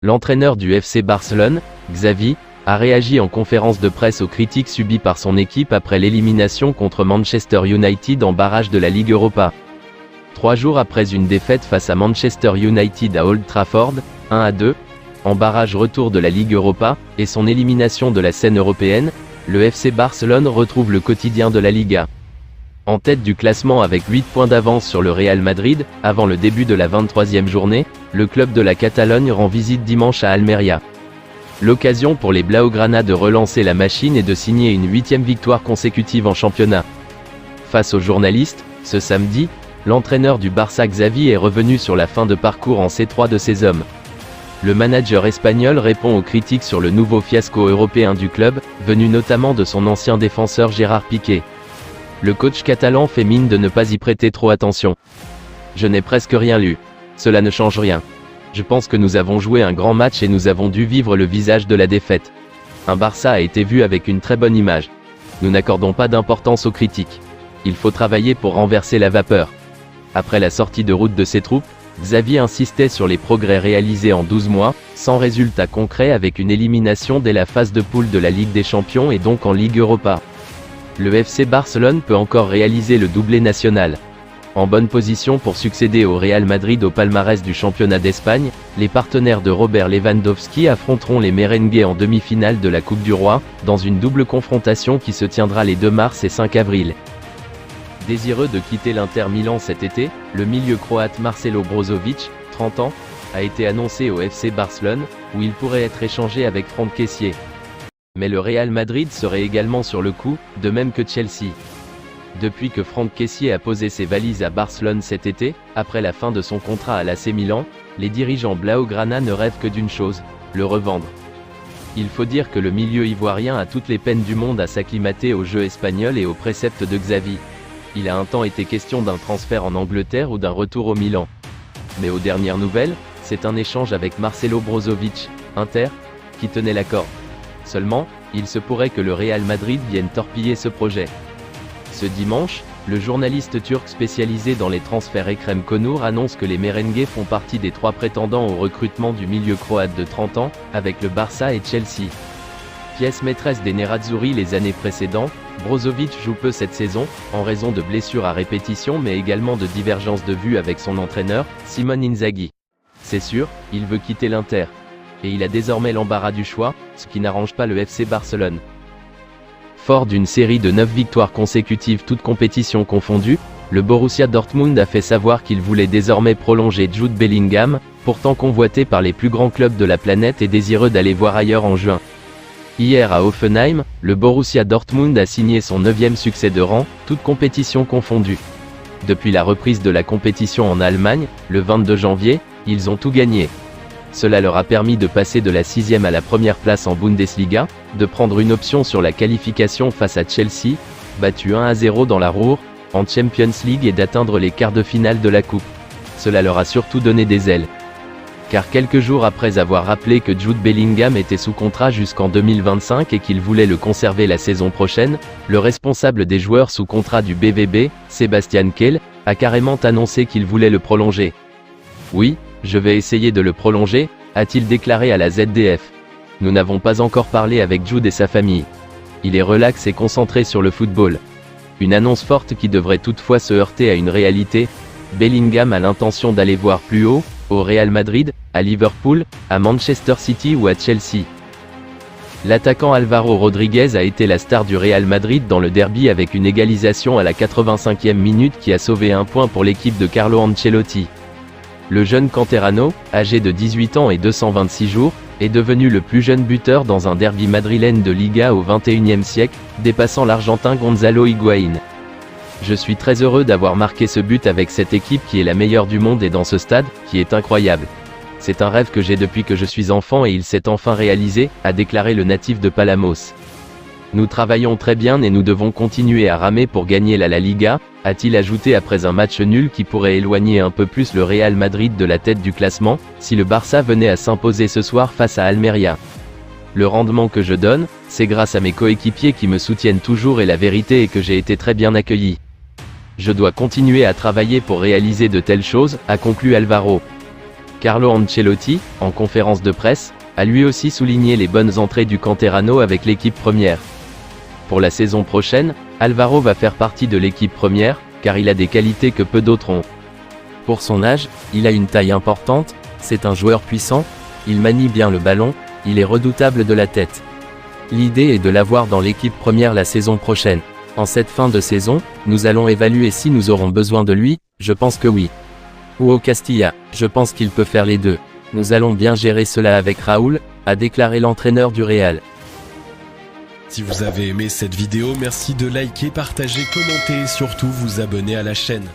L'entraîneur du FC Barcelone, Xavi, a réagi en conférence de presse aux critiques subies par son équipe après l'élimination contre Manchester United en barrage de la Ligue Europa. 3 jours après une défaite face à Manchester United à Old Trafford, 1-2, en barrage retour de la Ligue Europa, et son élimination de la scène européenne, le FC Barcelone retrouve le quotidien de la Liga. En tête du classement avec 8 points d'avance sur le Real Madrid, avant le début de la 23e journée, le club de la Catalogne rend visite dimanche à Almeria. L'occasion pour les Blaugrana de relancer la machine et de signer une 8e victoire consécutive en championnat. Face aux journalistes, ce samedi, l'entraîneur du Barça Xavi est revenu sur la fin de parcours en C3 de ses hommes. Le manager espagnol répond aux critiques sur le nouveau fiasco européen du club, venu notamment de son ancien défenseur Gérard Piqué. Le coach catalan fait mine de ne pas y prêter trop attention. Je n'ai presque rien lu. Cela ne change rien. Je pense que nous avons joué un grand match et nous avons dû vivre le visage de la défaite. Un Barça a été vu avec une très bonne image. Nous n'accordons pas d'importance aux critiques. Il faut travailler pour renverser la vapeur. Après la sortie de route de ses troupes, Xavi insistait sur les progrès réalisés en 12 mois, sans résultat concret avec une élimination dès la phase de poule de la Ligue des Champions et donc en Ligue Europa. Le FC Barcelone peut encore réaliser le doublé national. En bonne position pour succéder au Real Madrid au palmarès du championnat d'Espagne, les partenaires de Robert Lewandowski affronteront les merengues en demi-finale de la Coupe du Roi, dans une double confrontation qui se tiendra les 2 mars et 5 avril. Désireux de quitter l'Inter Milan cet été, le milieu croate Marcelo Brozovic, 30 ans, a été annoncé au FC Barcelone, où il pourrait être échangé avec Franck Kessié. Mais le Real Madrid serait également sur le coup, de même que Chelsea. Depuis que Franck Kessié a posé ses valises à Barcelone cet été, après la fin de son contrat à l'AC Milan, les dirigeants Blaugrana ne rêvent que d'une chose, le revendre. Il faut dire que le milieu ivoirien a toutes les peines du monde à s'acclimater au jeu espagnol et aux préceptes de Xavi. Il a un temps été question d'un transfert en Angleterre ou d'un retour au Milan. Mais aux dernières nouvelles, c'est un échange avec Marcelo Brozovic, Inter, qui tenait la corde. Seulement, il se pourrait que le Real Madrid vienne torpiller ce projet. Ce dimanche, le journaliste turc spécialisé dans les transferts Ekrem Konur annonce que les merengues font partie des 3 prétendants au recrutement du milieu croate de 30 ans, avec le Barça et Chelsea. Pièce maîtresse des Nerazzurri les années précédentes, Brozovic joue peu cette saison, en raison de blessures à répétition mais également de divergences de vues avec son entraîneur, Simone Inzaghi. C'est sûr, il veut quitter l'Inter. Et il a désormais l'embarras du choix, ce qui n'arrange pas le FC Barcelone. Fort d'une série de 9 victoires consécutives toutes compétitions confondues, le Borussia Dortmund a fait savoir qu'il voulait désormais prolonger Jude Bellingham, pourtant convoité par les plus grands clubs de la planète et désireux d'aller voir ailleurs en juin. Hier à Hoffenheim, le Borussia Dortmund a signé son 9e succès de rang, toutes compétitions confondues. Depuis la reprise de la compétition en Allemagne, le 22 janvier, ils ont tout gagné. Cela leur a permis de passer de la 6e à la première place en Bundesliga, de prendre une option sur la qualification face à Chelsea, battu 1-0 dans la Ruhr, en Champions League et d'atteindre les quarts de finale de la Coupe. Cela leur a surtout donné des ailes. Car quelques jours après avoir rappelé que Jude Bellingham était sous contrat jusqu'en 2025 et qu'il voulait le conserver la saison prochaine, le responsable des joueurs sous contrat du BVB, Sebastian Kehl, a carrément annoncé qu'il voulait le prolonger. Oui, je vais essayer de le prolonger, a-t-il déclaré à la ZDF. Nous n'avons pas encore parlé avec Jude et sa famille. Il est relax et concentré sur le football. Une annonce forte qui devrait toutefois se heurter à une réalité. Bellingham a l'intention d'aller voir plus haut, au Real Madrid, à Liverpool, à Manchester City ou à Chelsea. L'attaquant Álvaro Rodríguez a été la star du Real Madrid dans le derby avec une égalisation à la 85e minute qui a sauvé un point pour l'équipe de Carlo Ancelotti. Le jeune canterano, âgé de 18 ans et 226 jours, est devenu le plus jeune buteur dans un derby madrilène de Liga au XXIe siècle, dépassant l'Argentin Gonzalo Higuaín. Je suis très heureux d'avoir marqué ce but avec cette équipe qui est la meilleure du monde et dans ce stade, qui est incroyable. C'est un rêve que j'ai depuis que je suis enfant et il s'est enfin réalisé, a déclaré le natif de Palamos. Nous travaillons très bien et nous devons continuer à ramer pour gagner la Liga, a-t-il ajouté après un match nul qui pourrait éloigner un peu plus le Real Madrid de la tête du classement, si le Barça venait à s'imposer ce soir face à Almeria. Le rendement que je donne, c'est grâce à mes coéquipiers qui me soutiennent toujours et la vérité est que j'ai été très bien accueilli. Je dois continuer à travailler pour réaliser de telles choses, a conclu Álvaro. Carlo Ancelotti, en conférence de presse, a lui aussi souligné les bonnes entrées du Canterano avec l'équipe première. Pour la saison prochaine, Alvaro va faire partie de l'équipe première, car il a des qualités que peu d'autres ont. Pour son âge, il a une taille importante, c'est un joueur puissant, il manie bien le ballon, il est redoutable de la tête. L'idée est de l'avoir dans l'équipe première la saison prochaine. En cette fin de saison, nous allons évaluer si nous aurons besoin de lui, je pense que oui. Ou au Castilla, je pense qu'il peut faire les deux. Nous allons bien gérer cela avec Raúl, a déclaré l'entraîneur du Real. Si vous avez aimé cette vidéo, merci de liker, partager, commenter et surtout vous abonner à la chaîne.